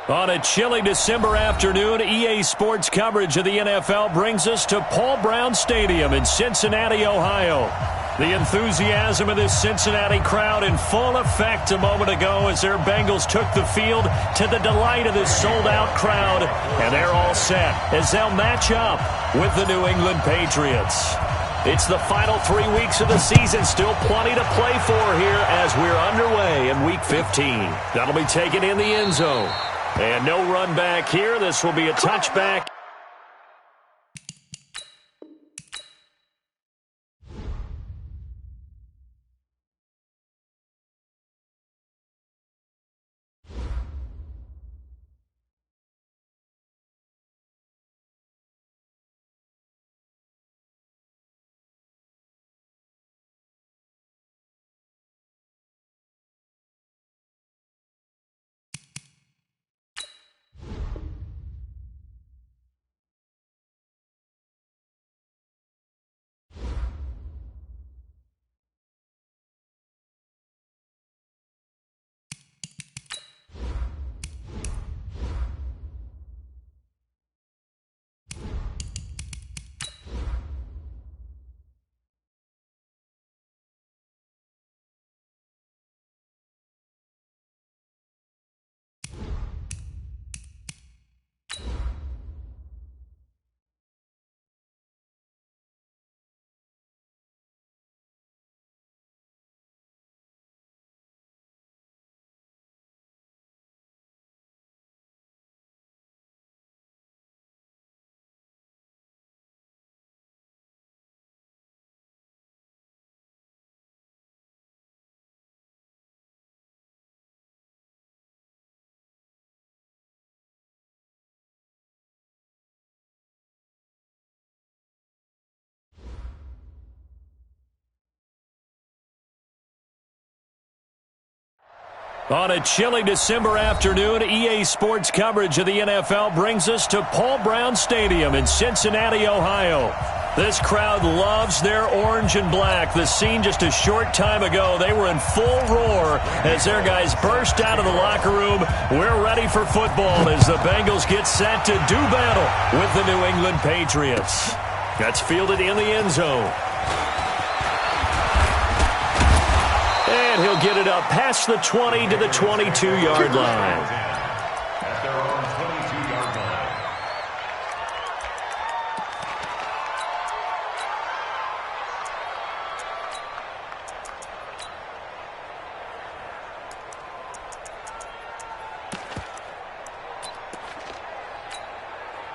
On a chilly December afternoon, EA Sports coverage of the NFL brings us to Paul Brown Stadium in Cincinnati, Ohio. The enthusiasm of this Cincinnati crowd in full effect a moment ago as their Bengals took the field to the delight of this sold-out crowd. And they're all set as they'll match up with the New England Patriots. It's the final 3 weeks of the season, still plenty to play for here as we're underway in Week 15. That'll be taken in the end zone. And no run back here. This will be a touchback. On a chilly December afternoon, EA Sports coverage of the NFL brings us to Paul Brown Stadium in Cincinnati, Ohio. This crowd loves their orange and black. The scene just a short time ago, they were in full roar as their guys burst out of the locker room. We're ready for football as the Bengals get set to do battle with the New England Patriots. That's fielded in the end zone. And he'll get it up past the 20 to the 22-yard line. At their own 22-yard line.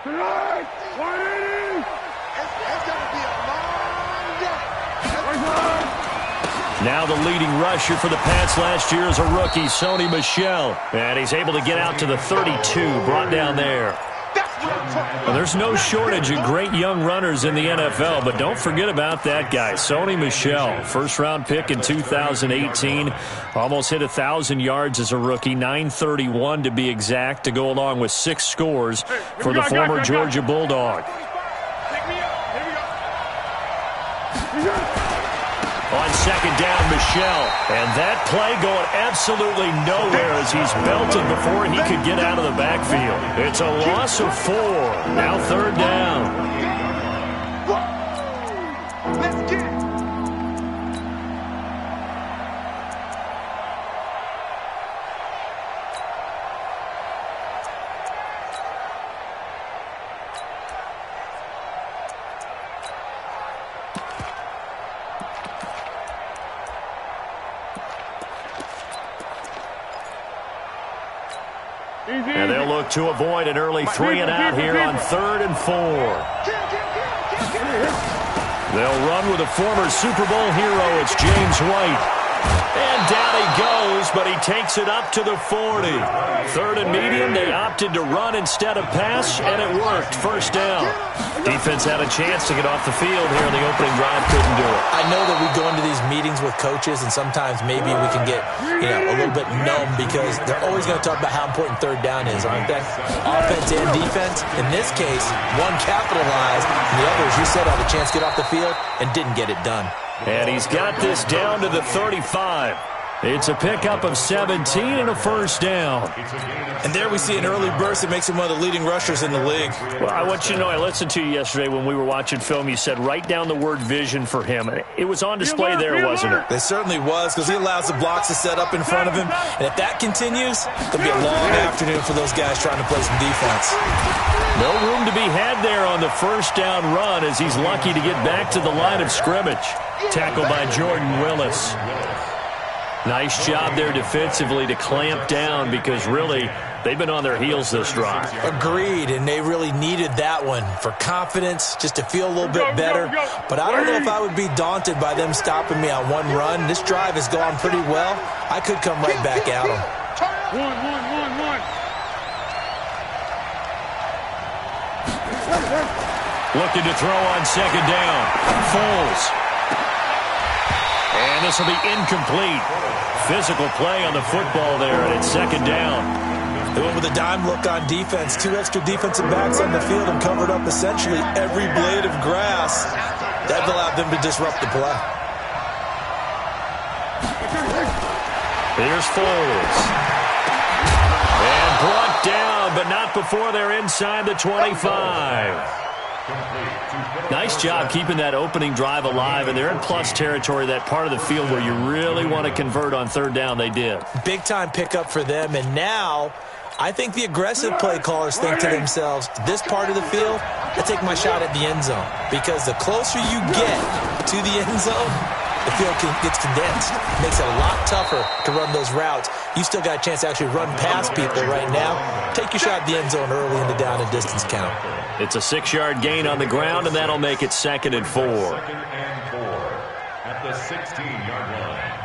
Tonight, 180! It's going to be a long day. Now the leading rusher for the Pats last year is a rookie, Sony Michel. And he's able to get out to the 32, brought down there. Well, there's no shortage of great young runners in the NFL, but don't forget about that guy, Sony Michel. First-round pick in 2018. Almost hit 1,000 yards as a rookie, 931 to be exact, to go along with 6 scores for the former Georgia Bulldog. On second down, Michel. And that play going absolutely nowhere as he's belted before he could get out of the backfield. It's a loss of 4. Now third down. Let's get it. And they'll look to avoid an early 3-and-out here on 3rd and 4. They'll run with a former Super Bowl hero. It's James White. And down he goes, but he takes it up to the 40. 3rd and medium, they opted to run instead of pass, and it worked. First down. Defense had a chance to get off the field here in the opening drive, couldn't do it. I know that we go into these meetings with coaches, and sometimes maybe we can get, a little bit numb because they're always going to talk about how important third down is, aren't they? Offense and defense. In this case, one capitalized, and the other, as you said, had a chance to get off the field and didn't get it done. And he's got this down to the 35. It's a pickup of 17 and a first down. And there we see an early burst that makes him one of the leading rushers in the league. Well, I want you to know, I listened to you yesterday when we were watching film. You said write down the word vision for him. It was on display there, wasn't it? It certainly was, because he allows the blocks to set up in front of him. And if that continues, it'll be a long afternoon for those guys trying to play some defense. No room to be had there on the first down run as he's lucky to get back to the line of scrimmage. Tackled by Jordan Willis. Nice job there defensively to clamp down because really they've been on their heels this drive. Agreed, and they really needed that one for confidence, just to feel a little bit better. But I don't know if I would be daunted by them stopping me on one run. This drive has gone pretty well. I could come right back at them. Looking to throw on second down. Foles. And this will be incomplete. Physical play on the football there, and it's second down. They went with a dime look on defense. 2 extra defensive backs on the field and covered up essentially every blade of grass. That allowed them to disrupt the play. Here's Foles. And brought down, but not before they're inside the 25. Nice job keeping that opening drive alive, and they're in plus territory, that part of the field where you really want to convert on third down. They did. Big-time pickup for them, and now I think the aggressive play callers think to themselves, this part of the field, I take my shot at the end zone, because the closer you get to the end zone, the field gets condensed. It makes it a lot tougher to run those routes. You still got a chance to actually run past people right now. Take your shot at the end zone early in the down and distance count. It's a 6-yard gain on the ground, and that'll make it 2nd and 4. 2nd and 4 at the 16-yard line.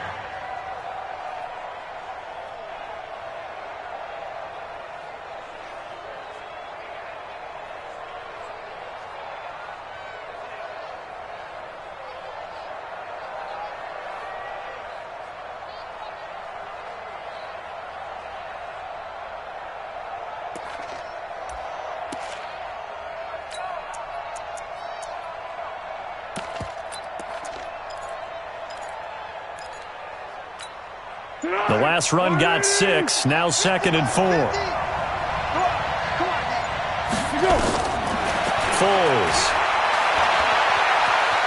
The last run got 6. Now 2nd and 4. Foles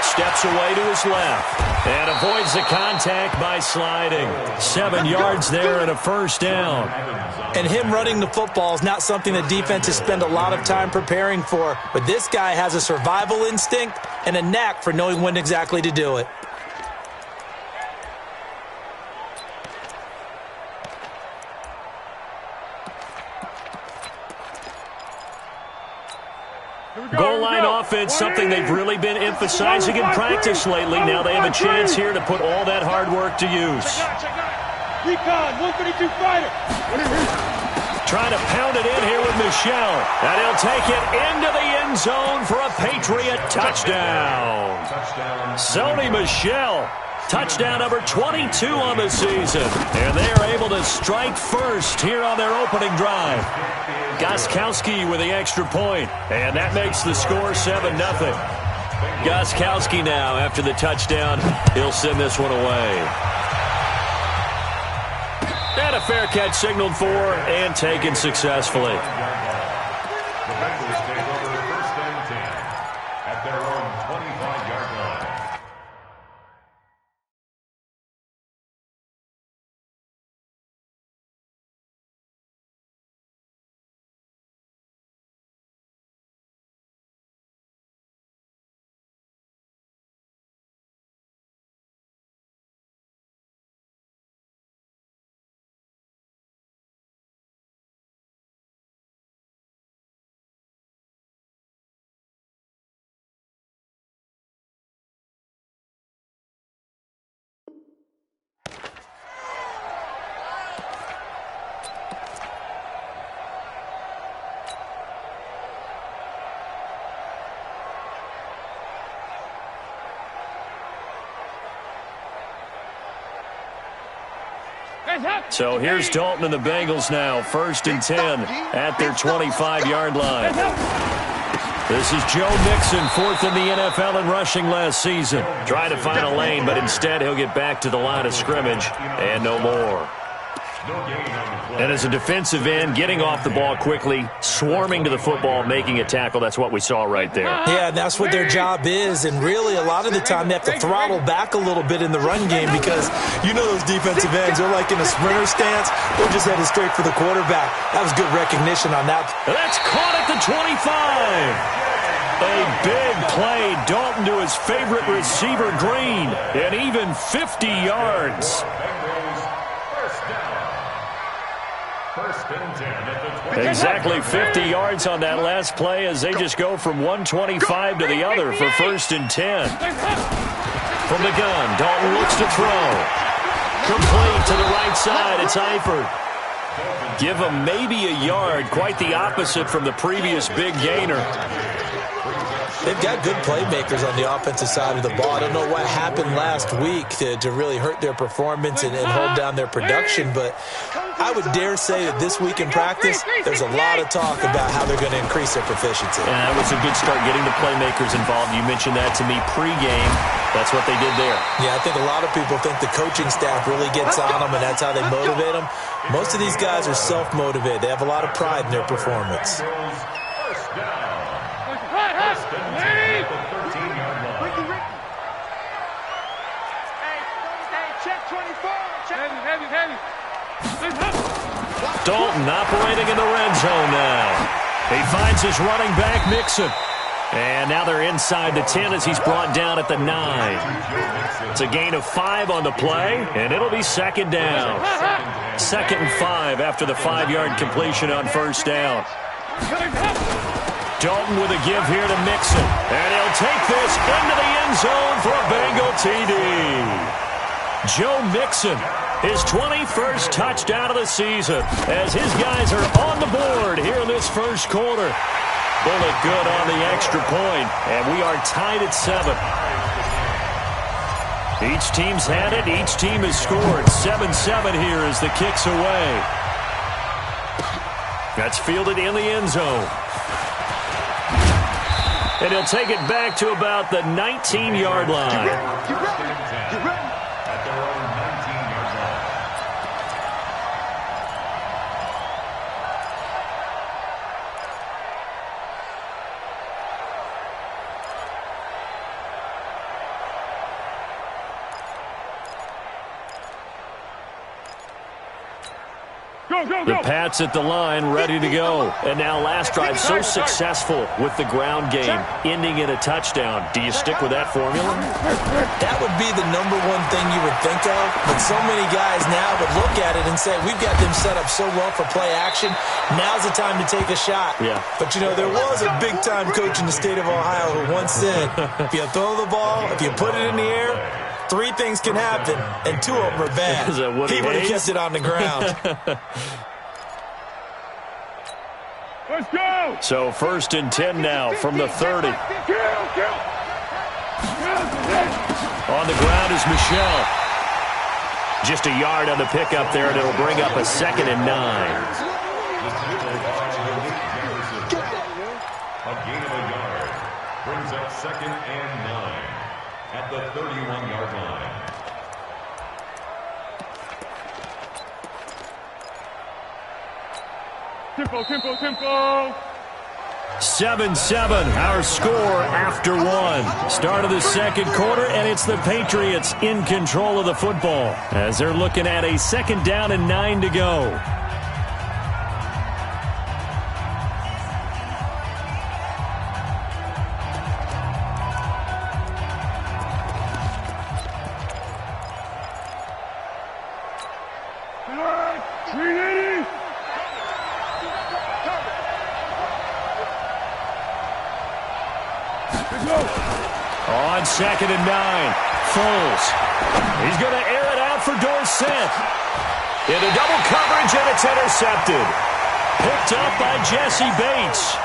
steps away to his left and avoids the contact by sliding. 7 yards there and a first down. And him running the football is not something that defenses spend a lot of time preparing for. But this guy has a survival instinct and a knack for knowing when exactly to do it. Goal line offense, something they've really been emphasizing in practice lately. Now they have a chance here to put all that hard work to use. Recon, 132 fighter. Trying to pound it in here with Michel. And he'll take it into the end zone for a Patriot touchdown. Sony Michel, touchdown number 22 on the season. And they are able to strike first here on their opening drive. Gostkowski with the extra point, and that makes the score 7-0. Gostkowski now, after the touchdown, he'll send this one away. And a fair catch signaled for and taken successfully. The Bengals take over 1st and 10 at their own 25-yard line. So here's Dalton and the Bengals now, 1st and 10 at their 25-yard line. This is Joe Mixon, fourth in the NFL in rushing last season. Trying to find a lane, but instead he'll get back to the line of scrimmage and no more. And as a defensive end, getting off the ball quickly, swarming to the football, making a tackle, that's what we saw right there. Yeah, that's what their job is, and really a lot of the time they have to throttle back a little bit in the run game because you know those defensive ends, they're like in a sprinter stance, they're just headed straight for the quarterback. That was good recognition on that. That's caught at the 25. A big play, Dalton to his favorite receiver, Green, and even 50 yards. Exactly 50 yards on that last play as they just go from 125 to the other for 1st and 10. From the gun, Dalton looks to throw. Complete to the right side, it's Eifert. Give him maybe a yard, quite the opposite from the previous big gainer. They've got good playmakers on the offensive side of the ball. I don't know what happened last week to really hurt their performance and hold down their production, but I would dare say that this week in practice, there's a lot of talk about how they're going to increase their proficiency. And that was a good start, getting the playmakers involved. You mentioned that to me pregame. That's what they did there. Yeah, I think a lot of people think the coaching staff really gets on them, and that's how they motivate them. Most of these guys are self-motivated. They have a lot of pride in their performance. Dalton operating in the red zone now. He finds his running back, Mixon. And now they're inside the 10 as he's brought down at the 9. It's a gain of 5 on the play, and it'll be 2nd down. 2nd and 5 after the 5-yard completion on 1st down. Dalton with a give here to Mixon. And he'll take this into the end zone for a Bengal TD. Joe Mixon, his 21st touchdown of the season, as his guys are on the board here in this first quarter. Bullet good on the extra point, and we are tied at 7. Each team's had it. Each team has scored. 7-7 here as the kick's away. That's fielded in the end zone. And he'll take it back to about the 19-yard line. Get ready. At their own 19-yard line. The Pats at the line, ready to go. And now last drive so successful with the ground game, ending in a touchdown. Do you stick with that formula? That would be the number one thing you would think of, but so many guys now would look at it and say, we've got them set up so well for play action, now's the time to take a shot. Yeah. But, you know, there was a big-time coach in the state of Ohio who once said, if you throw the ball, if you put it in the air, 3 things can happen, and 2 of them are bad. He would have kept it on the ground. Let's go! So 1st and 10 now from the 30. On the ground is Michelle. Just a yard on the pickup there, and it'll bring up a 2nd and 9. A gain of a yard brings up 2nd and 9 at the 31-yard line. Tempo. 7-7, our score after 1. Start of the second quarter, and it's the Patriots in control of the football as they're looking at a 2nd down and 9 to go. On 2nd and 9, Foles. He's going to air it out for Dorsett. Into double coverage, and it's intercepted. Picked up by Jesse Bates.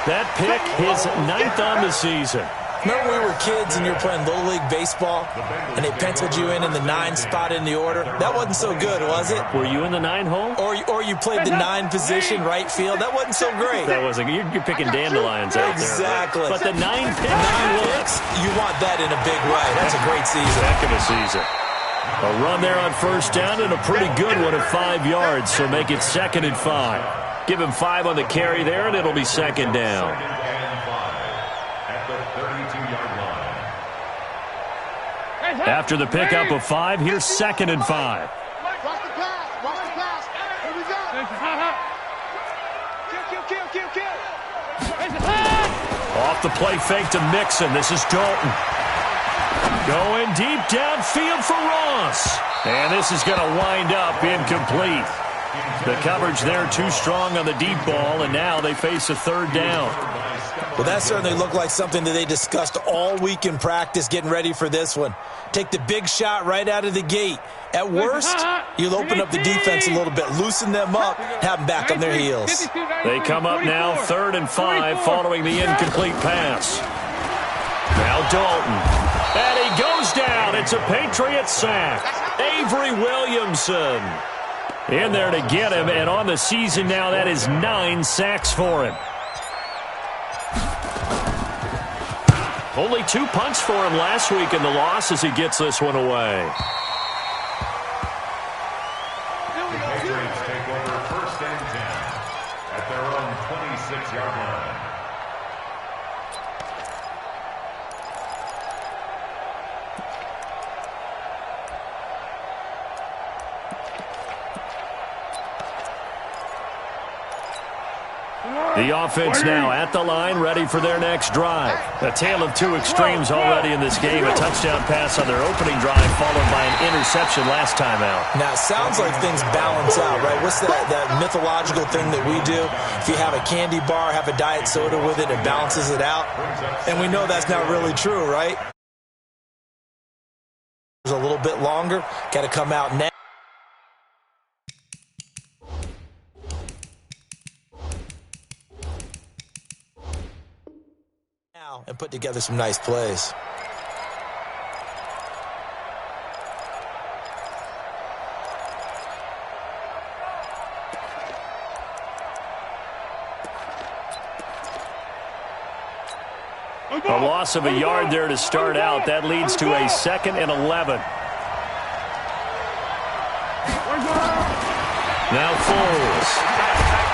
That pick, his 9th on the season. Remember we were kids and you were playing Little League Baseball and they penciled you in the 9 spot in the order? That wasn't so good, was it? Were you in the 9 hole? Or you played the 9 position, right field? That wasn't so great. That wasn't. You're picking dandelions out there. Exactly. But the 9 picks. 9 picks, you want that in a big way. That's a great season. Heck of a season. A run there on first down and a pretty good one at 5 yards, so make it 2nd and 5. Give him 5 on the carry there, and it'll be 2nd down. After the pickup of 5, here's 2nd and 5. Watch the pass. Watch the pass. Here we go. Off the play fake to Mixon. This is Dalton. Going deep downfield for Ross. And this is going to wind up incomplete. The coverage there too strong on the deep ball, and now they face a 3rd down. Well, that certainly looked like something that they discussed all week in practice getting ready for this one. Take the big shot right out of the gate. At worst, you'll open up the defense a little bit, loosen them up, have them back on their heels. They come up now 3rd and 5 following the incomplete pass. Now Dalton. And he goes down. It's a Patriot sack. Avery Williamson in there to get him, and on the season now, that is 9 sacks for him. Only 2 punts for him last week in the loss as he gets this one away. The Patriots take over 1st and 10 at their own 26-yard line. The offense now at the line, ready for their next drive. A tale of 2 extremes already in this game. A touchdown pass on their opening drive, followed by an interception last time out. Now, it sounds like things balance out, right? What's that mythological thing that we do? If you have a candy bar, have a diet soda with it, it balances it out. And we know that's not really true, right? A little bit longer. Got to come out now. And put together some nice plays. A loss of a yard there to start out. That leads to a 2nd and 11. Now Foles.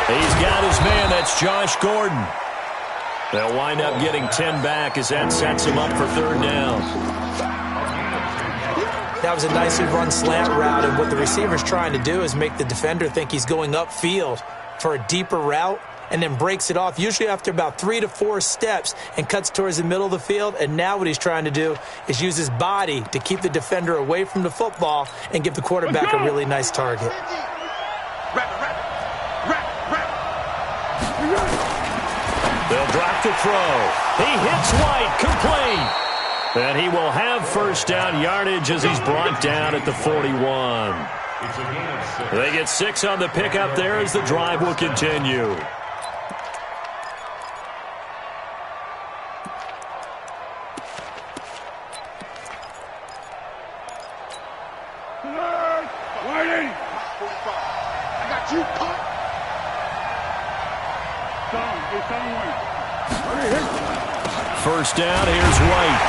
He's got his man. That's Josh Gordon. They'll wind up getting 10 back as that sets him up for 3rd down. That was a nicely run slant route, and what the receiver's trying to do is make the defender think he's going upfield for a deeper route and then breaks it off, usually after about 3 to 4 steps, and cuts towards the middle of the field. And now what he's trying to do is use his body to keep the defender away from the football and give the quarterback a really nice target. They'll drop the throw. He hits White, complete. And he will have 1st down yardage as he's brought down at the 41. They get 6 on the pickup there as the drive will continue. I got you, punt. First down, here's White.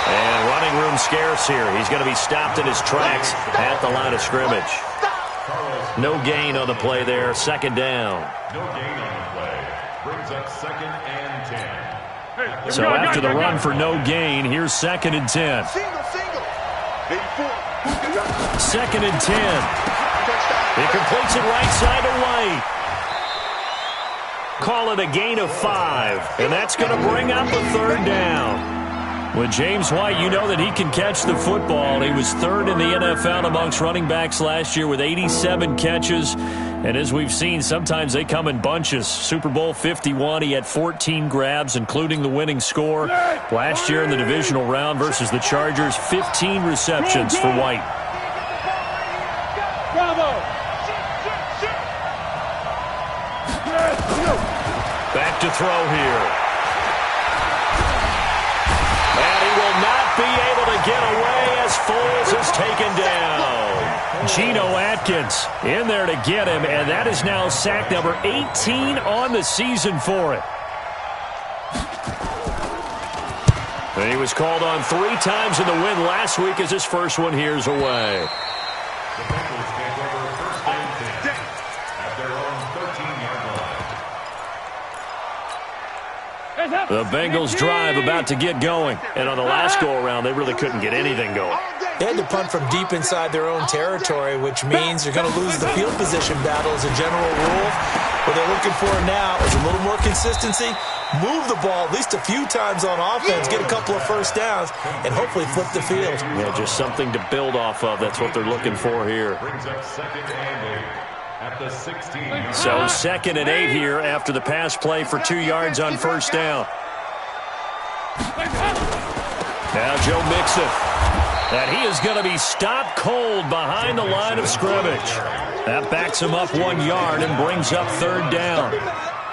And running room scarce here. He's going to be stopped in his tracks at the line of scrimmage. No gain on the play there. 2nd down. No gain on the play. Brings up 2nd and 10. So after the run for no gain, here's 2nd and 10. Single. 84. 2nd and 10. He completes it right side to White. Call it a gain of 5, and that's going to bring up a 3rd down. With James White, you know that he can catch the football. He was 3rd in the NFL amongst running backs last year with 87 catches. And as we've seen, sometimes they come in bunches. Super Bowl 51, he had 14 grabs, including the winning score. Last year in the divisional round versus the Chargers, 15 receptions for White. Back to throw here. be able to get away as Foles is taken down. Geno Atkins in there to get him, and that is now sack number 18 on the season for him. And he was called on 3 times in the win last week as his first one here's away. The Bengals take over first and 10 at their own 13-yard line. The Bengals drive about to get going. And on the last go-around, they really couldn't get anything going. They had to punt from deep inside their own territory, which means you're going to lose the field position battle as a general rule. What they're looking for now is a little more consistency, move the ball at least a few times on offense, get a couple of first downs, and hopefully flip the field. Yeah, just something to build off of. That's what they're looking for here. Brings up 2nd and 8 at the 16. So 2nd and 8 here after the pass play for 2 yards on first down. Now Joe Mixon. And he is going to be stopped cold behind the line of scrimmage. That backs him up 1 yard and brings up 3rd down.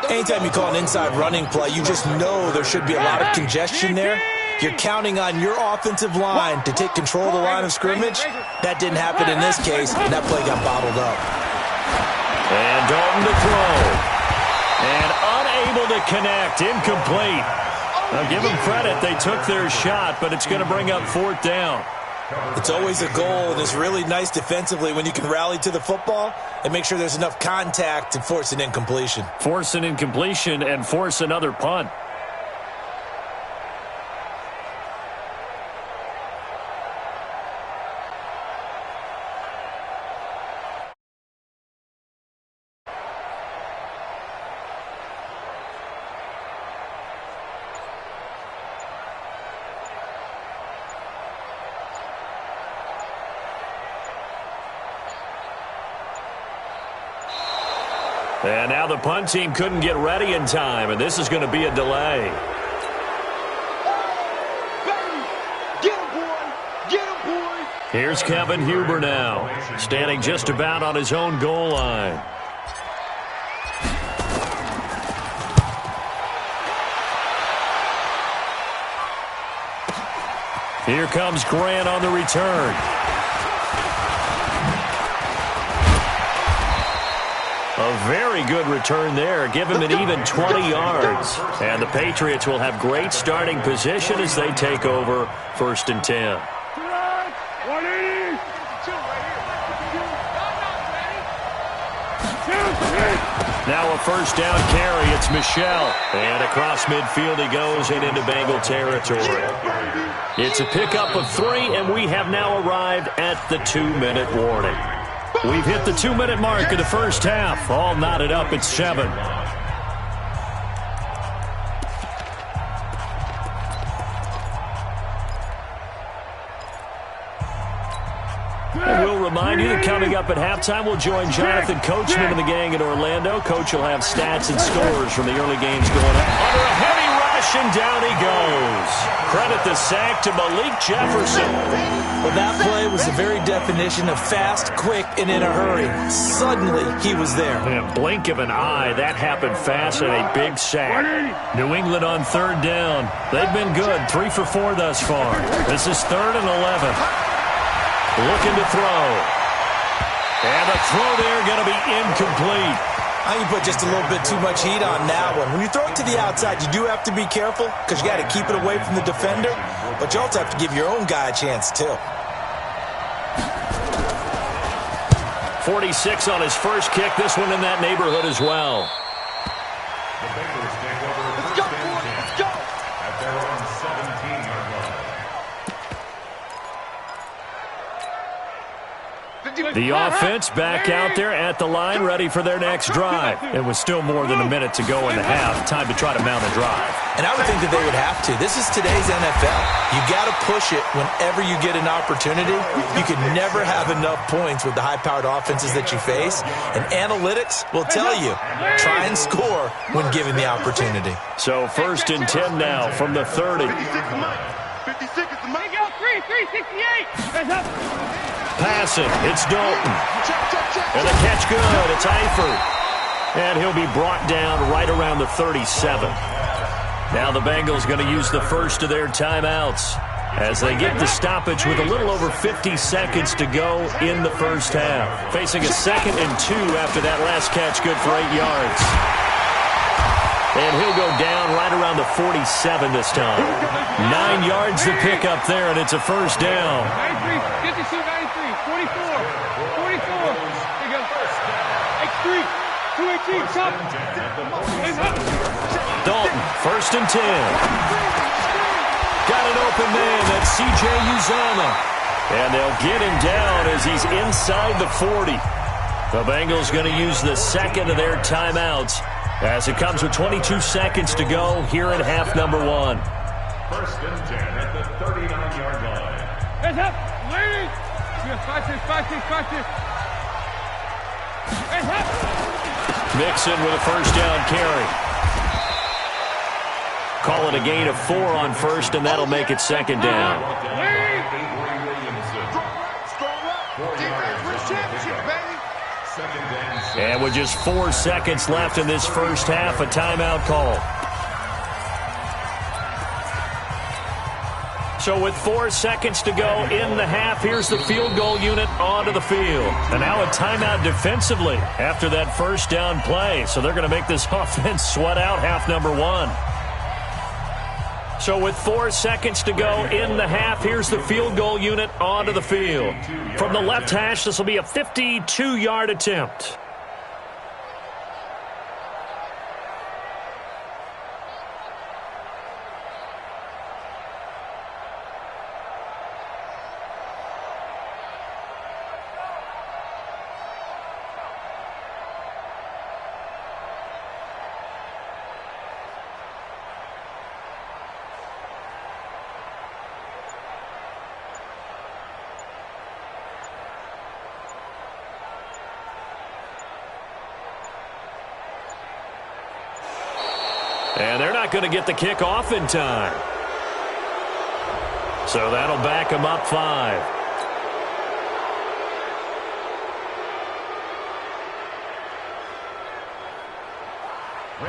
Anytime you call an inside running play, you just know there should be a lot of congestion there. You're counting on your offensive line to take control of the line of scrimmage. That didn't happen in this case, and that play got bottled up. And Dalton to throw. And unable to connect, incomplete. Now give them credit, they took their shot, but it's going to bring up 4th down. It's always a goal, and it's really nice defensively when you can rally to the football and make sure there's enough contact to force an incompletion. Force an incompletion and force another punt. And now the punt team couldn't get ready in time, and this is going to be a delay. Here's Kevin Huber now, standing just about on his own goal line. Here comes Grant on the return. A very good return there. Give him an even 20 yards. And the Patriots will have great starting position as they take over 1st and 10. Now a first down carry. It's Michel. And across midfield he goes and into Bengal territory. It's a pickup of 3, and we have now arrived at the 2-minute warning. We've hit the 2-minute mark of the first half. All knotted up at 7. And we'll remind you that coming up at halftime, we'll join Jonathan Coachman and the gang in Orlando. Coach will have stats and scores from the early games going on. Under a heavy rush, and down he goes. Credit the sack to Malik Jefferson. Well, that play was the very definition of fast, quick, and in a hurry. Suddenly, he was there. In a blink of an eye, that happened fast and a big sack. New England on 3rd down. They've been good, 3 for 4 thus far. This is 3rd and 11. Looking to throw. And the throw there going to be incomplete. I think you put just a little bit too much heat on that one. When you throw it to the outside, you do have to be careful because you got to keep it away from the defender, but you also have to give your own guy a chance too. 46 on his first kick. This one in that neighborhood as well. The Bengals take over first and 10 at their own 17-yard line. The offense back out there at the line, ready for their next drive. It was still more than a minute to go in the half. Time to try to mount a drive. And I would think that they would have to. This is today's NFL. You got to push it whenever you get an opportunity. You can never have enough points with the high-powered offenses that you face. And analytics will tell you, try and score when given the opportunity. So 1st and 10 now from the 30. 56 is the money. 368. Passing, it's Dalton. And the catch good, it's Eifert. And he'll be brought down right around the 37. Now the Bengals going to use the first of their timeouts. as they get the stoppage with a little over 50 seconds to go in the first half. Facing a 2nd and 2 after that last catch, good for 8 yards. And he'll go down right around the 47 this time. 9 yards to pick up there, and it's a first down. 93, 52, 93, 44, 44. There you go. X3, 218, top. Dalton, 1st and 10. Got an open man. That's C.J. Uzomah. And they'll get him down as he's inside the 40. The Bengals going to use the 2nd of their timeouts as it comes with 22 seconds to go here in half number 1. 1st and 10 at the 39-yard line. Heads up, ladies. Five, six. Heads up. Mixon with a first down carry. Call it a gain of 4 on 1st, and that'll make it 2nd down. And with just 4 seconds left in this first half, a timeout call. So with 4 seconds to go in the half, here's the field goal unit onto the field. And now a timeout defensively after that first down play. So they're going to make this offense sweat out half number 1. So with 4 seconds to go in the half, here's the field goal unit onto the field. From the left hash, this will be a 52-yard attempt. And they're not going to get the kick off in time. So that'll back them up 5.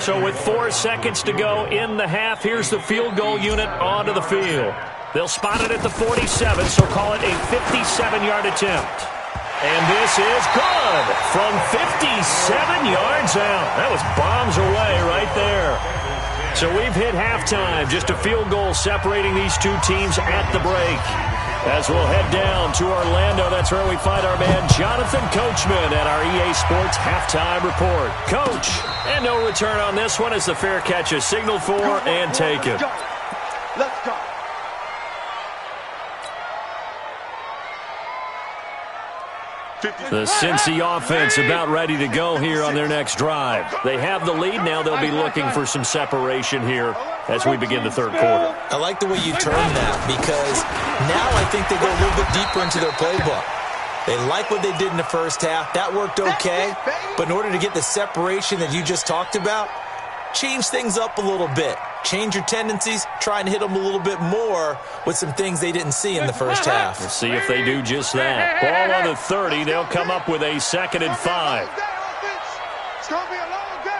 So with 4 seconds to go in the half, here's the field goal unit onto the field. They'll spot it at the 47, so call it a 57-yard attempt. And this is good from 57 yards out. That was bombs away right there. So we've hit halftime. Just a field goal separating these two teams at the break. As we'll head down to Orlando, that's where we find our man Jonathan Coachman at our EA Sports Halftime Report. Coach, and no return on this one as the fair catch is signaled for and taken. Let's go. The Cincy offense about ready to go here on their next drive. They have the lead. Now they'll be looking for some separation here as we begin the third quarter. I like the way you term that because now I think they go a little bit deeper into their playbook. They like what they did in the first half. That worked okay. But in order to get the separation that you just talked about, change things up a little bit. Change your tendencies, try and hit them a little bit more with some things they didn't see in the first half. We'll see if they do just that. Ball on the 30. They'll come up with a 2nd and 5. It's going to be a long day.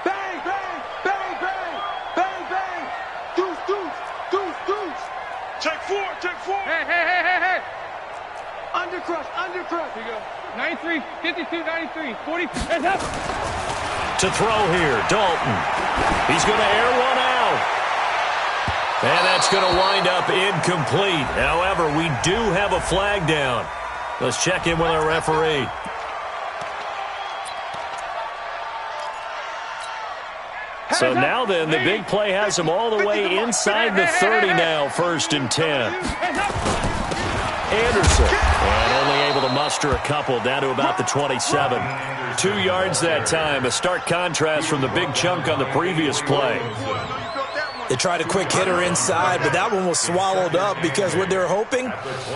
Bang, bang, bang, bang, bang, bang. Deuce, deuce, deuce, deuce. Check 4. Hey. Undercrush. Here you go. 93, 52, 93, 40. Heads up. To throw here, Dalton. He's going to air one out. And that's going to wind up incomplete. However, we do have a flag down. Let's check in with our referee. So now then, the big play has them all the way inside the 30 now, 1st and 10. Anderson, and only able to muster a couple down to about the 27. 2 yards that time, a stark contrast from the big chunk on the previous play. They tried a quick hitter inside, but that one was swallowed up because what they're hoping,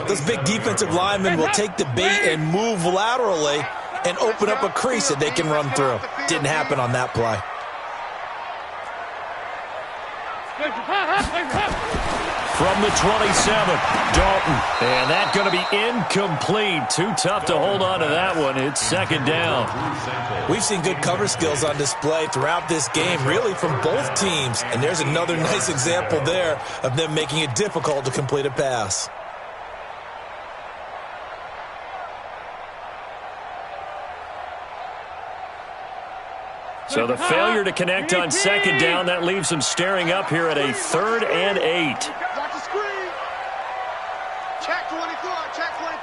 those big defensive linemen will take the bait and move laterally and open up a crease that they can run through. Didn't happen on that play. From the 27, Dalton. And that's going to be incomplete. Too tough to hold on to that one. It's second down. We've seen good cover skills on display throughout this game, really from both teams. And there's another nice example there of them making it difficult to complete a pass. So the failure to connect on second down, that leaves them staring up here at a 3rd and 8. Watch the screen. Check 24, check 24.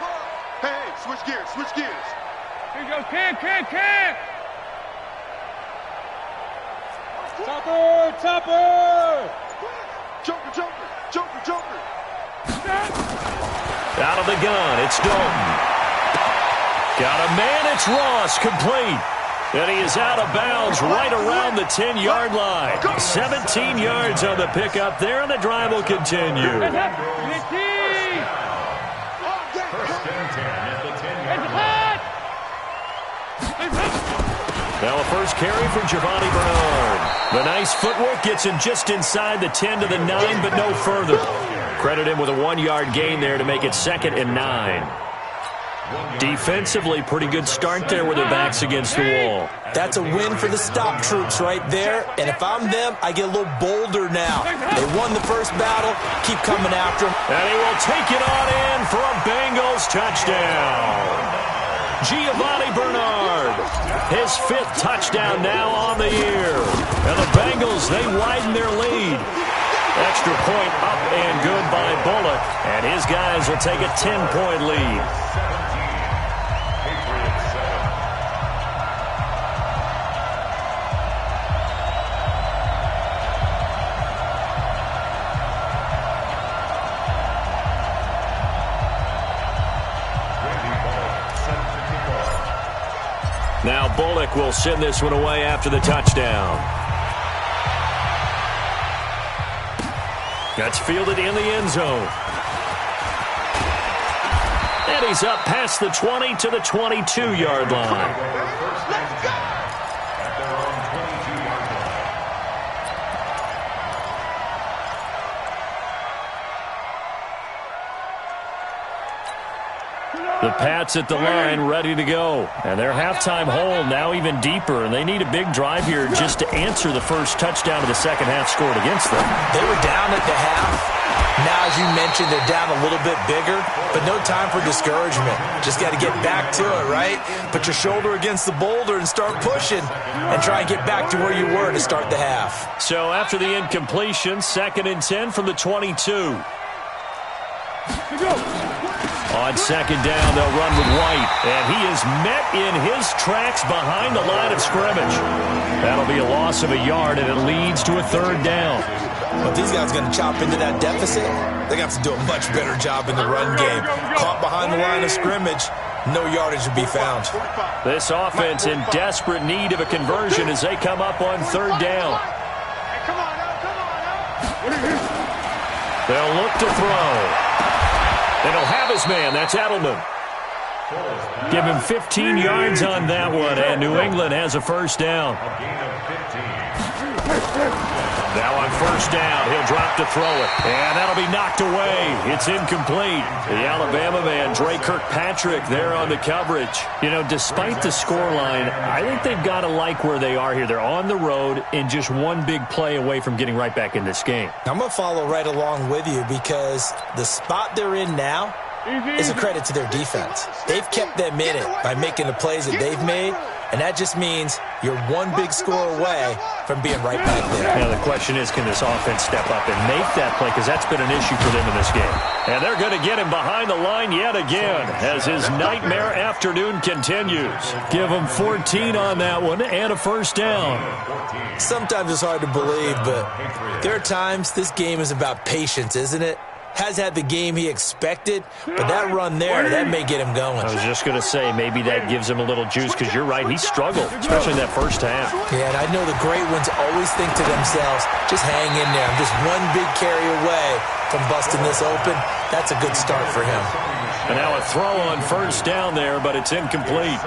Hey, switch gears, switch gears. Here you go, can. Topper. Joker. Out of the gun, it's Dalton. Got a man, it's Ross, complete. And he is out of bounds right around the 10-yard line. 17 yards on the pickup there, and the drive will continue. First and 10 at the 10-yard line. Now a first carry for Giovanni Bernard. The nice footwork gets him just inside the 10 to the 9, but no further. Credit him with a 1-yard gain there to make it 2nd and 9. Defensively, pretty good start there with their backs against the wall. That's a win for the stop troops right there. And if I'm them, I get a little bolder now. They won the first battle. Keep coming after them. And he will take it on in for a Bengals touchdown. Giovanni Bernard, his 5th touchdown now on the year. And the Bengals, they widen their lead. Extra point up and good by Bullock. And his guys will take a 10-point lead. Now Bullock will send this one away after the touchdown. That's fielded in the end zone. And he's up past the 20 to the 22-yard line. Let's go! At their own 22-yard line. The Pats at the line, ready to go. And their halftime hole now even deeper, and they need a big drive here just to answer the first touchdown of the second half scored against them. They were down at the half. Now, as you mentioned, they're down a little bit bigger, but no time for discouragement. Just got to get back to it, right? Put your shoulder against the boulder and start pushing and try and get back to where you were to start the half. So after the incompletion, 2nd and 10 from the 22. On second down, they'll run with White, and he is met in his tracks behind the line of scrimmage. That'll be a loss of a yard, and it leads to a 3rd down. But if these guys are going to chop into that deficit, they're going to have to do a much better job in the run game. Caught behind the line of scrimmage, no yardage to be found. This offense in desperate need of a conversion as they come up on 3rd down. Come on now. They'll look to throw. And he'll have his man. That's Edelman. Give him 15 yards on that one, and New England has a first down. A gain of 15. Now on first down, he'll drop to throw it, and that'll be knocked away. It's incomplete. The Alabama man, Dre Kirkpatrick, there on the coverage. You know, despite the scoreline, I think they've got to like where they are here. They're on the road and just one big play away from getting right back in this game. I'm going to follow right along with you because the spot they're in now is a credit to their defense. They've kept them in it by making the plays that they've made, and that just means you're one big score away from being right back there. Now the question is, can this offense step up and make that play? Because that's been an issue for them in this game. And they're going to get him behind the line yet again as his nightmare afternoon continues. Give him 14 on that one and a first down. Sometimes it's hard to believe, but there are times this game is about patience, isn't it? Has had the game he expected, but that run there, that may get him going. I was just going to say, maybe that gives him a little juice, because you're right, he struggled, especially in that first half. Yeah, and I know the great ones always think to themselves, just hang in there. I'm just one big carry away from busting this open. That's a good start for him. And now a throw on first down there, but it's incomplete.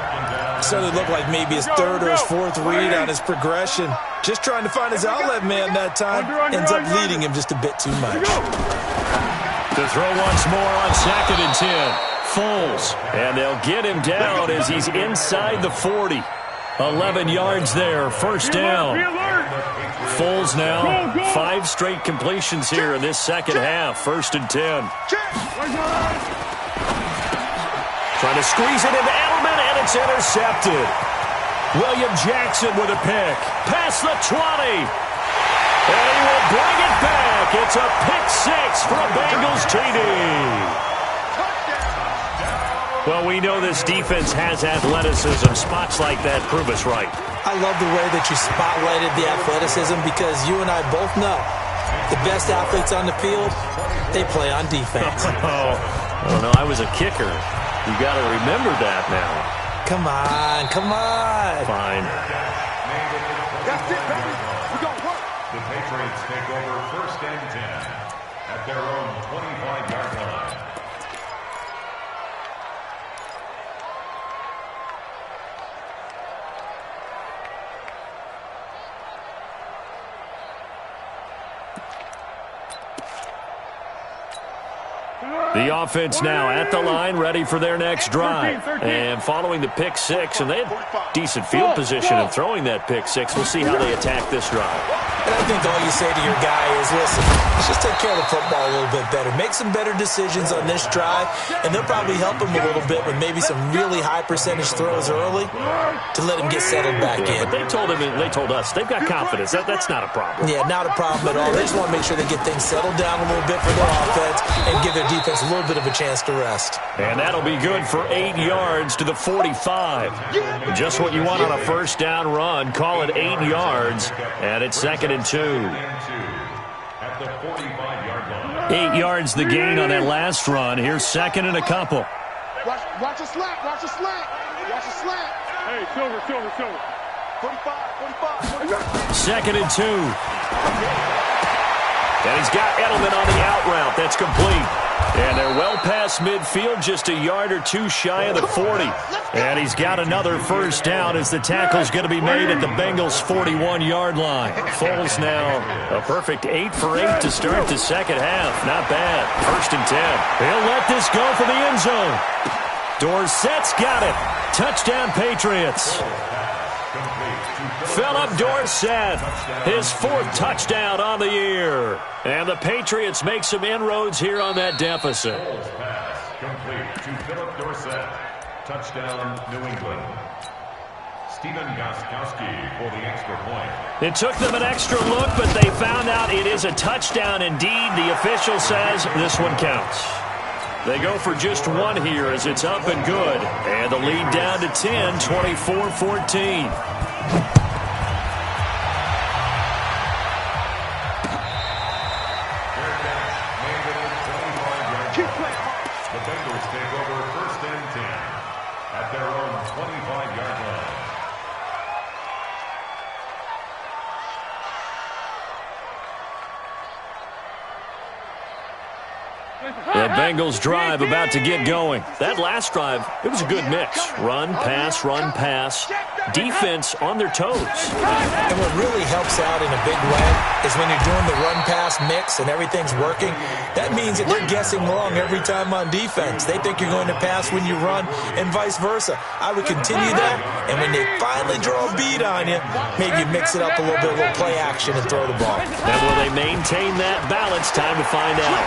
Certainly looked like maybe his third or his fourth read on his progression. Just trying to find his outlet man that time. Ends up leading him just a bit too much. To throw once more on 2nd and 10. Foles. And they'll get him down as he's inside the 40. 11 yards there, first down. Foles now, 5 straight completions here in this second half, 1st and 10. Trying to squeeze it into Edelman, and it's intercepted. William Jackson with a pick. Past the 20. And he will bring it back. It's a pick 6 for a Bengals TD. Well, we know this defense has athleticism. Spots like that prove us right. I love the way that you spotlighted the athleticism because you and I both know the best athletes on the field, they play on defense. Oh, no, I was a kicker. You got to remember that now. Come on, come on. Fine. That's it, baby. We're going to work. The Patriots take over 1st and 10 at their own 25-yard line. The offense now at the line, ready for their next drive. And following the pick 6, and they had decent field position in throwing that pick 6. We'll see how they attack this drive. And I think all you say to your guy is, listen, let's just take care of the football a little bit better. Make some better decisions on this drive, and they'll probably help him a little bit with maybe some really high percentage throws early to let him get settled back in. But they told us, they've got confidence. That's not a problem. Yeah, not a problem at all. They just want to make sure they get things settled down a little bit for their offense and give their defense a little bit of a chance to rest. And that'll be good for 8 yards to the 45. Just what you want on a first down run. Call it 8 yards, and it's 2nd and 2. At the 45-yard line. 8 yards the gain on that last run. Here's 2nd and a couple. Watch a slant. Watch a slant. Watch a slant. Hey, Silver. 45. 2nd and 2. And he's got Edelman on the out route. That's complete. And they're well past midfield, just a yard or two shy of the 40. And he's got another first down as the tackle's going to be made at the Bengals' 41-yard line. Foles now a perfect 8 for 8 to start the second half. Not bad. 1st and 10. He'll let this go for the end zone. Dorsett's got it. Touchdown, Patriots. Philip Dorsett, his 4th touchdown on the year. And the Patriots make some inroads here on that deficit. Pass complete to Philip Dorsett. Touchdown, New England. Stephen Gostkowski for the extra point. It took them an extra look, but they found out it is a touchdown indeed. The official says this one counts. They go for just one here as it's up and good. And the lead down to 10, 24-14. The Bengals take over 1st and 10 at their own 25-yard line. The Bengals drive about to get going. That last drive, it was a good mix. Run, pass, defense on their toes. And what really helps out in a big way is when you're doing the run-pass mix and everything's working, that means that they're guessing wrong every time on defense. They think you're going to pass when you run and vice versa. I would continue that, and when they finally draw a bead on you, maybe you mix it up a little bit, a little play action and throw the ball. And will they maintain that balance? Time to find out.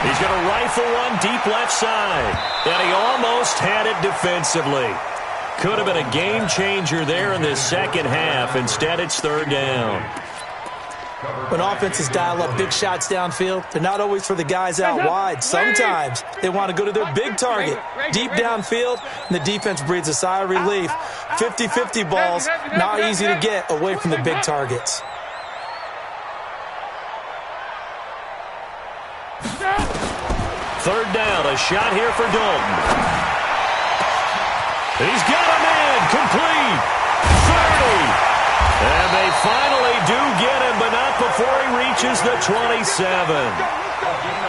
He's going to rifle one deep left side. And he almost had it defensively. Could have been a game changer there in this second half. Instead, it's 3rd down. When offenses dial up big shots downfield, they're not always for the guys out wide. Sometimes they want to go to their big target, deep downfield, and the defense breathes a sigh of relief. 50-50 balls, not easy to get away from the big targets. Third down, a shot here for Dalton. He's got a man, complete. 30. And they finally do get him, but not before he reaches the 27.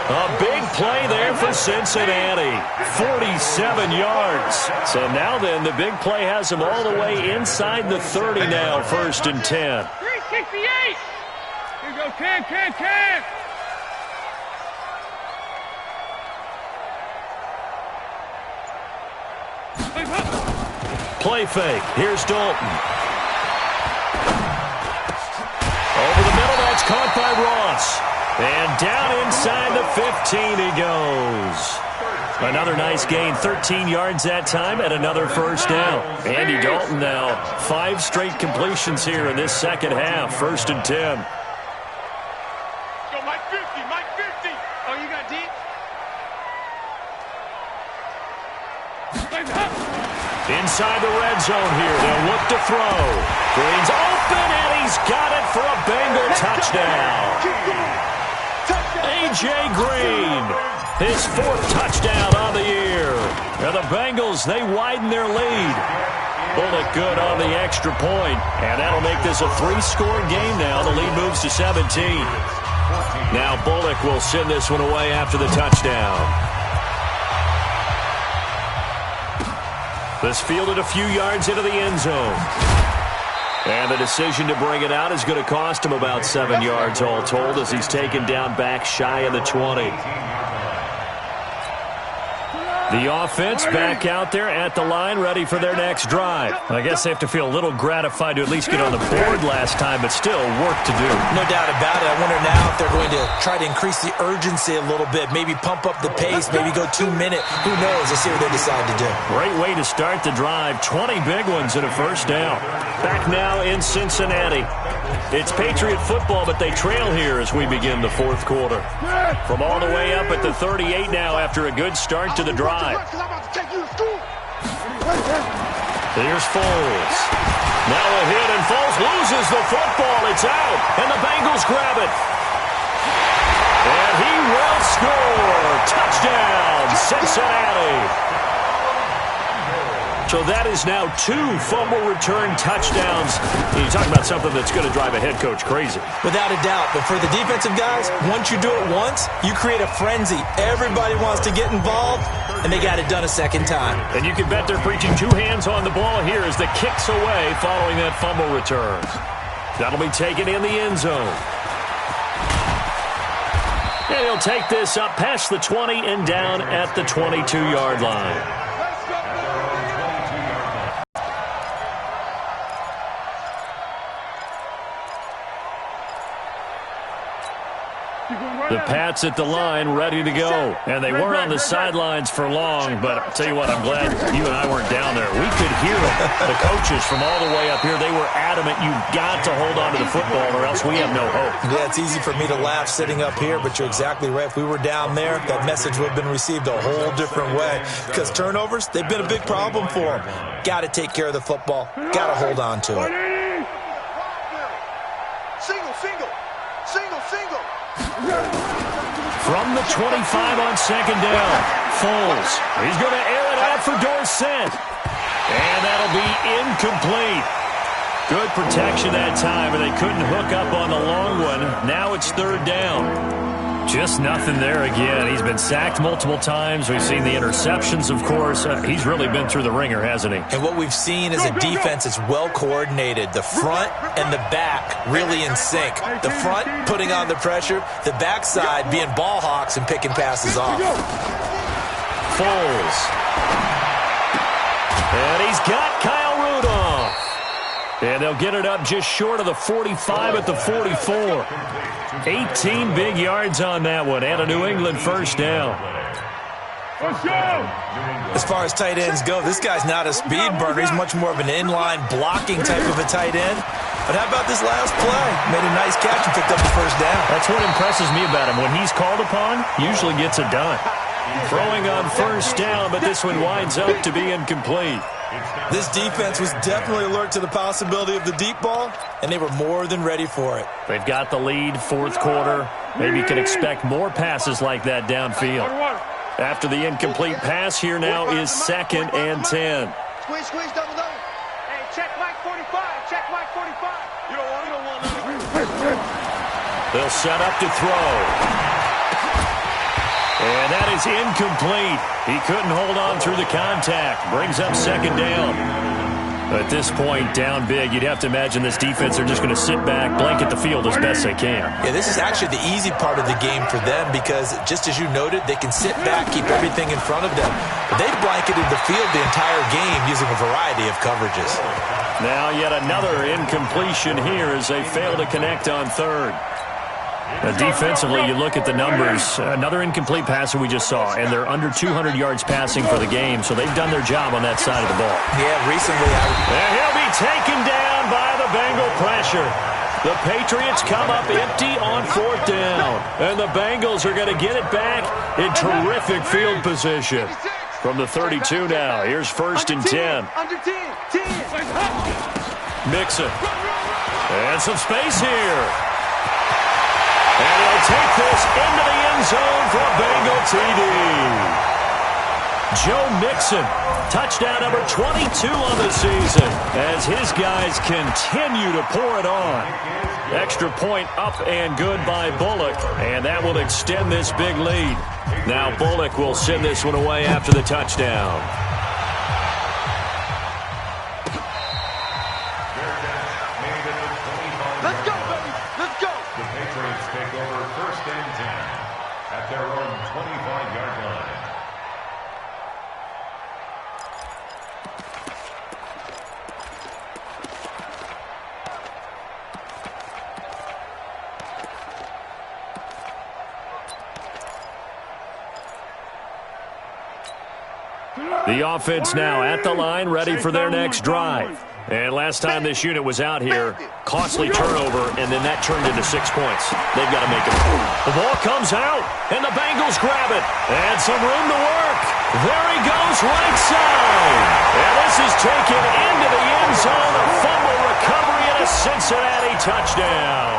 A big play there for Cincinnati. 47 yards. So now then, the big play has them all the way inside the 30 now, 1st and 10. 368. Here you go, Cam. Play fake. Here's Dalton. Over the middle, that's caught by Ross. And down inside the 15 he goes. Another nice gain, 13 yards that time, and another 1st down. Andy Dalton now, 5 straight completions here in this second half, 1st and 10. Go, Mike 50, Mike 50. Oh, you got deep? Inside the red zone here, they'll look to throw. Green's open, and he's got it for a Bengal touchdown. A.J. Green, his 4th touchdown on the year. And the Bengals, they widen their lead. Bullock good on the extra point, and that'll make this a 3-score game now. The lead moves to 17. Now Bullock will send this one away after the touchdown. This fielded a few yards into the end zone. And the decision to bring it out is going to cost him about 7 yards all told as he's taken down back shy of the 20. The offense back out there at the line, ready for their next drive. I guess they have to feel a little gratified to at least get on the board last time, but still work to do. No doubt about it. I wonder now if they're going to try to increase the urgency a little bit, maybe pump up the pace, maybe go 2-minute. Who knows? Let's see what they decide to do. Great way to start the drive. 20 big ones and a 1st down. Back now in Cincinnati. It's Patriot football, but they trail here as we begin the 4th quarter. From all the way up at the 38 now after a good start to the drive. Here's Foles. Now a hit, and Foles loses the football. It's out, and the Bengals grab it. And he will score. Touchdown, Cincinnati. So that is now 2 fumble return touchdowns. You talk about something that's going to drive a head coach crazy. Without a doubt. But for the defensive guys, once you do it once, you create a frenzy. Everybody wants to get involved, and they got it done a second time. And you can bet they're preaching 2 hands on the ball here as the kick's away following that fumble return. That'll be taken in the end zone. And he'll take this up past the 20 and down at the 22-yard line. The Pats at the line, ready to go. And they weren't on the sidelines for long, but I'll tell you what, I'm glad you and I weren't down there. We could hear it. The coaches from all the way up here, they were adamant, you've got to hold on to the football or else we have no hope. Yeah, it's easy for me to laugh sitting up here, but you're exactly right. If we were down there, that message would have been received a whole different way. Because turnovers, they've been a big problem for them. Got to take care of the football. Got to hold on to it. From the 25 on 2nd down, Foles. He's going to air it out for Dorsett. And that'll be incomplete. Good protection that time, and they couldn't hook up on the long one. Now it's 3rd down. Just nothing there again. He's been sacked multiple times. We've seen the interceptions, of course. He's really been through the ringer, hasn't he? And what we've seen is a defense that's well coordinated. The front and the back really in sync. The front putting on the pressure. The backside being ball hawks and picking passes off. Foles. And he's got Kyle Rudolph. And they'll get it up just short of the 45 at the 44. 18 big yards on that one, and a New England 1st down. Let's go! As far as tight ends go, this guy's not a speed burner. He's much more of an inline blocking type of a tight end. But how about this last play? Made a nice catch and picked up the 1st down. That's what impresses me about him. When he's called upon, usually gets it done. Throwing on 1st down, but this one winds up to be incomplete. This defense was definitely alert to the possibility of the deep ball, and they were more than ready for it. They've got the lead, 4th quarter. Maybe you can expect more passes like that downfield. After the incomplete pass, here now is 2nd and 10. Squeeze, double. Hey, check Mike 45. Check Mike 45. You don't want They'll set up to throw. And that is incomplete. He couldn't hold on through the contact. Brings up second down. At this point, down big, you'd have to imagine this defense, they're just going to sit back, blanket the field as best they can. Yeah, this is actually the easy part of the game for them because, just as you noted, they can sit back, keep everything in front of them. But they've blanketed the field the entire game using a variety of coverages. Now yet another incompletion here as they fail to connect on third. Defensively, you look at the numbers. Another incomplete passer we just saw, and they're under 200 yards passing for the game, so they've done their job on that side of the ball. Yeah, recently And he'll be taken down by the Bengal pressure. The Patriots come up empty on fourth down, and the Bengals are going to get it back in terrific field position. From the 32 now, here's first and 10. Mixon. And some space here. And he'll take this into the end zone for a Bengal TD. Joe Mixon, touchdown number 22 on the season, as his guys continue to pour it on. Extra point up and good by Bullock, and that will extend this big lead. Now Bullock will send this one away after the touchdown. Let's go, baby. Let's go. The Patriots take over first and 10 at their own 25-yard line. The offense now at the line, ready for their next drive. And last time this unit was out here, costly turnover, and then that turned into 6 points. They've got to make it. The ball comes out, and the Bengals grab it. And some room to work. There he goes, right side. And this is taken into the end zone. A fumble recovery and a Cincinnati touchdown.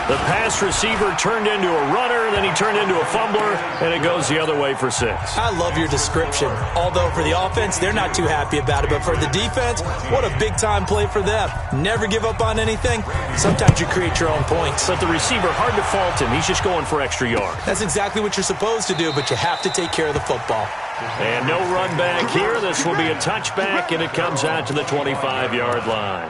The pass receiver turned into a runner, then he turned into a fumbler, and it goes the other way for 6. I love your description. Although for the offense, they're not too happy about it. But for the defense, what a big-time play for them. Never give up on anything. Sometimes you create your own points. But the receiver, hard to fault him. He's just going for extra yard. That's exactly what you're supposed to do, but you have to take care of the football. And no run back here. This will be a touchback, and it comes out to the 25-yard line.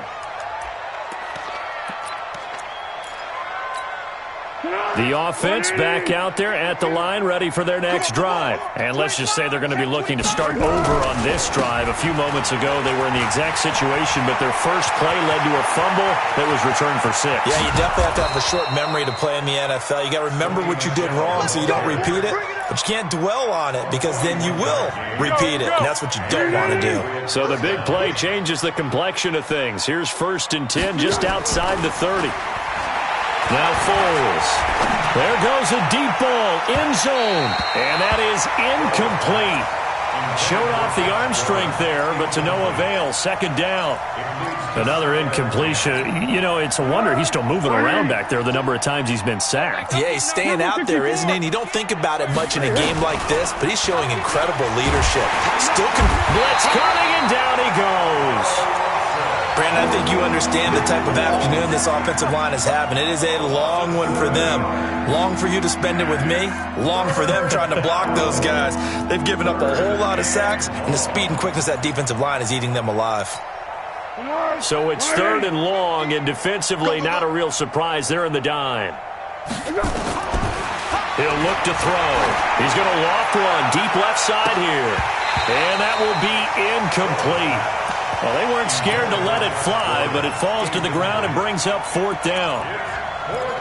The offense back out there at the line, ready for their next drive. And let's just say they're going to be looking to start over on this drive. A few moments ago, they were in the exact situation, but their first play led to a fumble that was returned for 6. Yeah, you definitely have to have a short memory to play in the NFL. You got to remember what you did wrong so you don't repeat it, but you can't dwell on it because then you will repeat it, and that's what you don't want to do. So the big play changes the complexion of things. Here's first and 10 just outside the 30. Now Foles. There goes a deep ball, end zone, and that is incomplete. Showed off the arm strength there, but to no avail. Second down. Another incompletion. You know, it's a wonder he's still moving around back there the number of times he's been sacked. Yeah, he's staying out there, isn't he? And you don't think about it much in a game like this, but he's showing incredible leadership. Still blitz coming, and down he goes. Brandon, I think you understand the type of afternoon this offensive line is having. It is a long one for them. Long for you to spend it with me. Long for them trying to block those guys. They've given up a whole lot of sacks, and the speed and quickness of that defensive line is eating them alive. So it's third and long, and defensively not a real surprise. They're in the dime. He'll look to throw. He's going to loft one deep left side here. And that will be incomplete. Well, they weren't scared to let it fly, but it falls to the ground and brings up fourth down.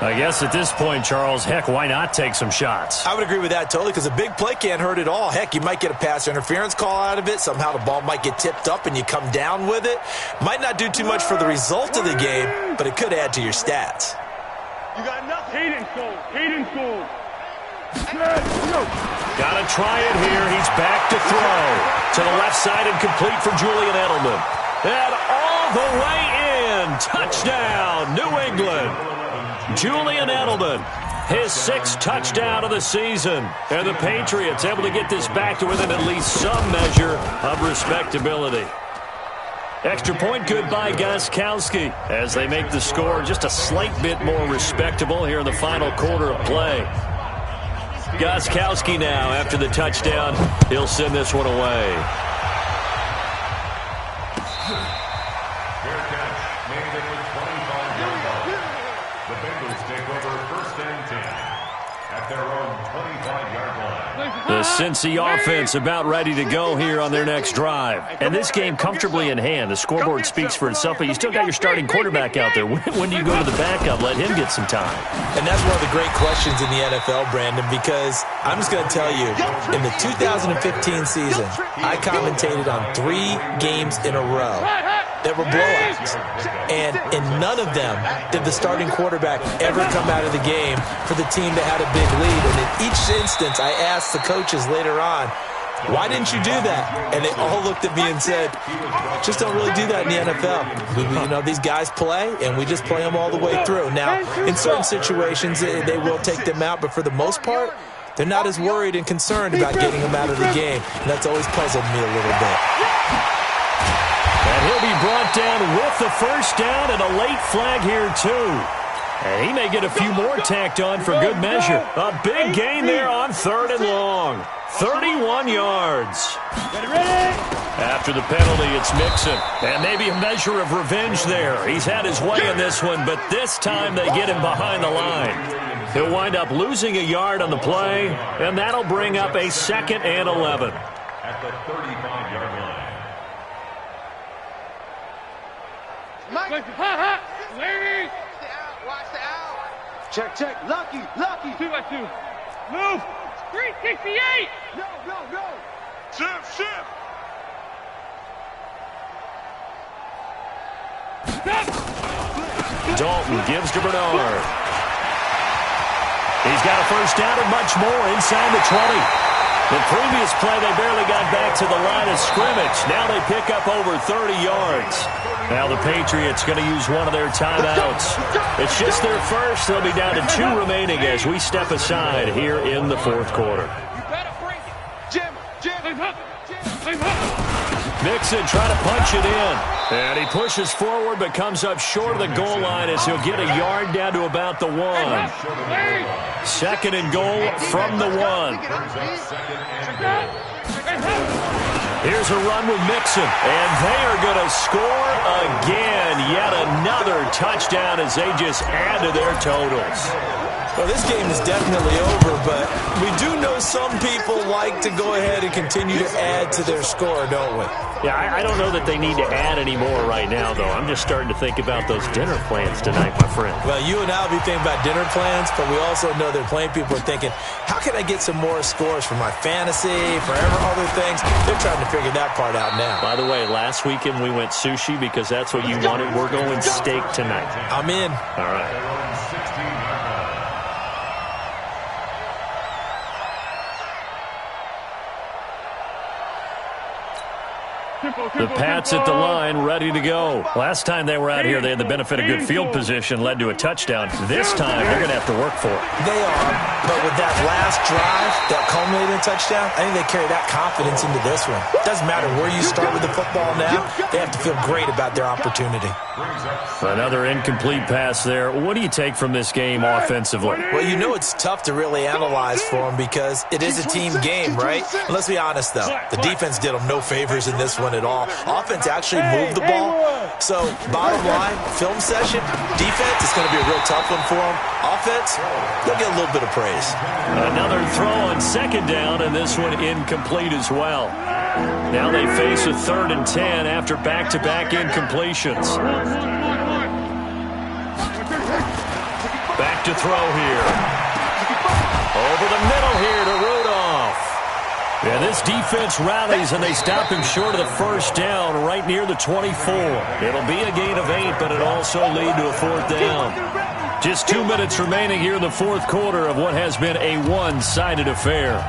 I guess at this point, Charles, heck, why not take some shots? I would agree with that totally because a big play can't hurt at all. Heck, you might get a pass interference call out of it. Somehow the ball might get tipped up and you come down with it. Might not do too much for the result of the game, but it could add to your stats. You got nothing. Hayden scored. Got to try it here. He's back to throw. To the left side and complete for Julian Edelman. And all the way in. Touchdown, New England. Julian Edelman, his 6th touchdown of the season. And the Patriots able to get this back to within at least some measure of respectability. Extra point good by Gostkowski as they make the score just a slight bit more respectable here in the final quarter of play. Gostkowski now, after the touchdown, he'll send this one away. Fair catch made at the 25-yard line. The Bengals take over 1st and 10 at their own 25-yard line. The Cincy offense about ready to go here on their next drive. And this game comfortably in hand. The scoreboard speaks for itself, but you still got your starting quarterback out there. When do you go to the backup? Let him get some time. And that's one of the great questions in the NFL, Brandon, because I'm just going to tell you, in the 2015 season, I commentated on 3 games in a row that were blowouts. And in none of them did the starting quarterback ever come out of the game for the team that had a big lead. And in each instance, I asked the coaches later on, why didn't you do that? And they all looked at me and said, just don't really do that in the NFL. You know, these guys play, and we just play them all the way through. Now, in certain situations, they will take them out, but for the most part, they're not as worried and concerned about getting them out of the game. And that's always puzzled me a little bit. And he'll be brought down with the first down and a late flag here, too. And he may get a few more tacked on for good measure. A big gain there on 3rd and long. 31 yards. After the penalty, it's Mixon. And maybe a measure of revenge there. He's had his way in this one, but this time they get him behind the line. He'll wind up losing a yard on the play, and that'll bring up a 2nd and 11. At the 35-yard line. Larry! Watch the out. Check. Lucky. 2-by-2. Move! 368! No. Shift. Stop! Dalton gives to Bernard. He's got a first down and much more inside the 20. The previous play, they barely got back to the line of scrimmage. Now they pick up over 30 yards. Now the Patriots going to use one of their timeouts. It's just their first. They'll be down to 2 remaining as we step aside here in the 4th quarter. Jim. Mixon trying to punch it in. And he pushes forward but comes up short of the goal line as he'll get a yard down to about the 1. 2nd and goal from the 1. Here's a run with Mixon, and they are going to score again. Yet another touchdown as they just add to their totals. Well, this game is definitely over, but we do know some people like to go ahead and continue to add to their score, don't we? Yeah, I don't know that they need to add any more right now, though. I'm just starting to think about those dinner plans tonight, my friend. Well, you and I will be thinking about dinner plans, but we also know that plenty of people are thinking, how can I get some more scores for my fantasy, for other things? They're trying to figure that part out now. By the way, last weekend we went sushi because that's what you wanted. We're going steak tonight. I'm in. All right. The Pats at the line, ready to go. Last time they were out here, they had the benefit of good field position, led to a touchdown. This time, they're going to have to work for it. They are, but with that last drive, that culminating touchdown, I think they carry that confidence into this one. Doesn't matter where you start with the football now, they have to feel great about their opportunity. Another incomplete pass there. What do you take from this game offensively? Well, you know it's tough to really analyze for them because it is a team game, right? Let's be honest, though. The defense did them no favors in this one at all. Offense actually moved the ball. So, bottom line, film session, defense is going to be a real tough one for them. Offense, they'll get a little bit of praise. Another throw on 2nd down, and this one incomplete as well. Now they face a 3rd and 10 after back-to-back incompletions. Back to throw here. Over the middle here to Rudolph. Yeah, this defense rallies, and they stop him short of the first down right near the 24. It'll be a gain of 8, but it'll also lead to a 4th down. Just 2 minutes remaining here in the 4th quarter of what has been a one-sided affair.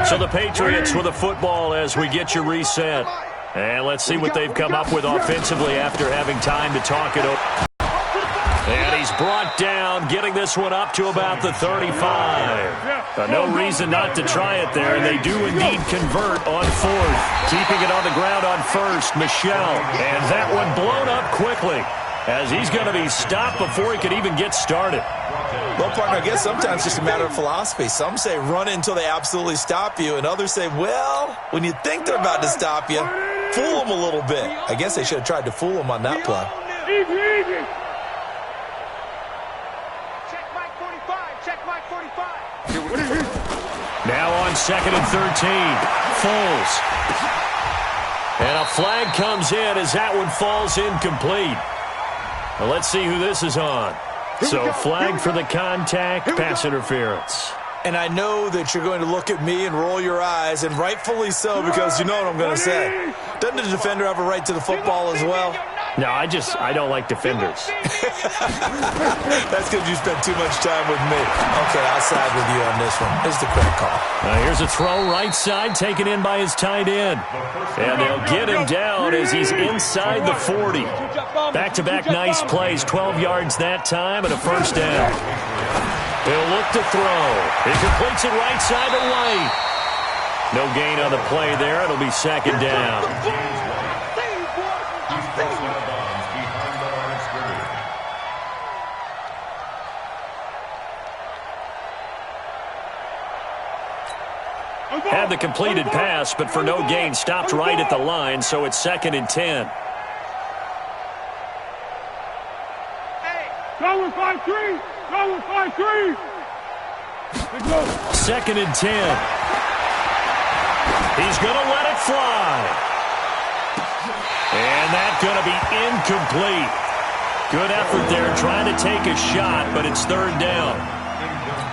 So the Patriots with the football as we get you reset. And let's see what they've come up with offensively after having time to talk it over. And he he's brought down, getting this one up to about the 35. No reason not to try it there, and they do indeed convert on fourth. Keeping it on the ground on first, Michelle. And that one blown up quickly, as he's going to be stopped before he could even get started. Well, partner, I guess sometimes it's just a matter of philosophy. Some say run until they absolutely stop you, and others say, well, when you think they're about to stop you, fool them a little bit. I guess they should have tried to fool them on that play. Easy. Check Mike 45. Check Mike 45. Now on 2nd and 13, Foles. And a flag comes in as that one falls incomplete. Well, let's see who this is on. So flag for the contact, pass interference. And I know that you're going to look at me and roll your eyes, and rightfully so, because you know what I'm going to say. Doesn't the defender have a right to the football as well? No, I don't like defenders. That's because you spent too much time with me. Okay, I'll side with you on this one. This is the correct call. Here's a throw right side, taken in by his tight end. And they'll get him down as he's inside the 40. Back-to-back nice plays, 12 yards that time and a first down. He'll look to throw. He completes it right side to White. No gain on the play there. It'll be second down. Had the completed pass, but for no gain, stopped right at the line, so it's 2nd and 10. Go with 5-3. Go with 5-3. 2nd and 10. He's going to let it fly. And that's going to be incomplete. Good effort there trying to take a shot, but it's 3rd down.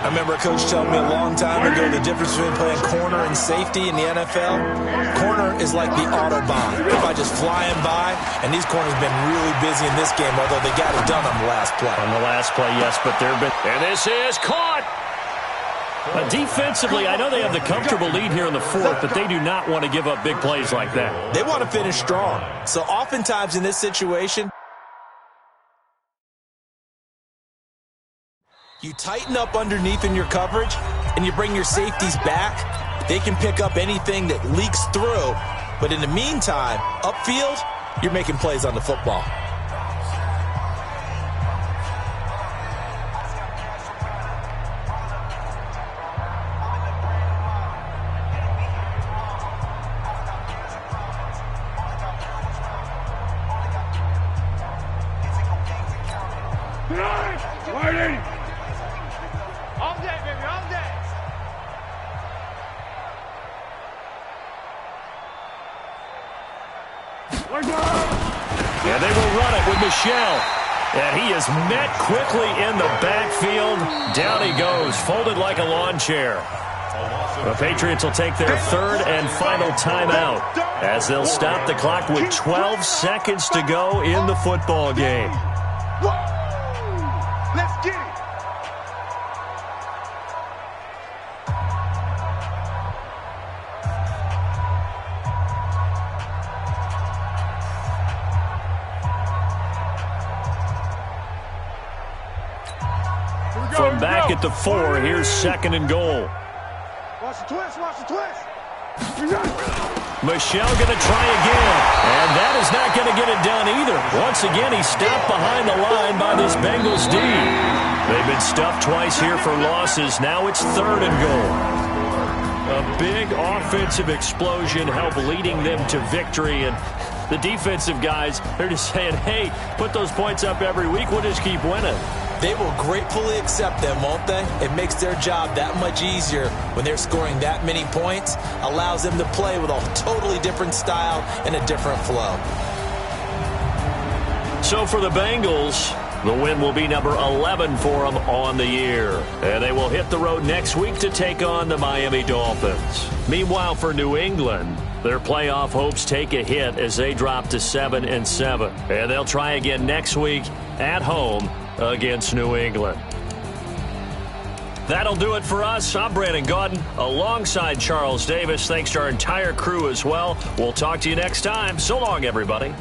I remember a coach telling me a long time ago the difference between playing corner and safety in the NFL. Corner is like the Autobahn. Everybody just flying by, and these corners have been really busy in this game, although they got it done on the last play. On the last play, yes, but they've been... And this is caught! Defensively, I know they have the comfortable lead here in the 4th, but they do not want to give up big plays like that. They want to finish strong. So oftentimes in this situation, you tighten up underneath in your coverage, and you bring your safeties back. They can pick up anything that leaks through. But in the meantime, upfield, you're making plays on the football. And they will run it with Michelle. And he is met quickly in the backfield. Down he goes, folded like a lawn chair. The Patriots will take their 3rd and final timeout as they'll stop the clock with 12 seconds to go in the football game. Let's get it. From back at the 4, here's 2nd and goal. Watch the twist, watch the twist. Michelle going to try again, and that is not going to get it done either. Once again, he's stopped behind the line by this Bengals D. They've been stuffed twice here for losses. Now it's 3rd and goal. A big offensive explosion helped leading them to victory, and the defensive guys, they're just saying, hey, put those points up every week. We'll just keep winning. They will gratefully accept them, won't they? It makes their job that much easier when they're scoring that many points. Allows them to play with a totally different style and a different flow. So for the Bengals, the win will be number 11 for them on the year. And they will hit the road next week to take on the Miami Dolphins. Meanwhile, for New England, their playoff hopes take a hit as they drop to 7-7. And they'll try again next week at home against New England. That'll do it for us. I'm Brandon Gaudin alongside Charles Davis. Thanks to our entire crew as well. We'll talk to you next time. So long, everybody.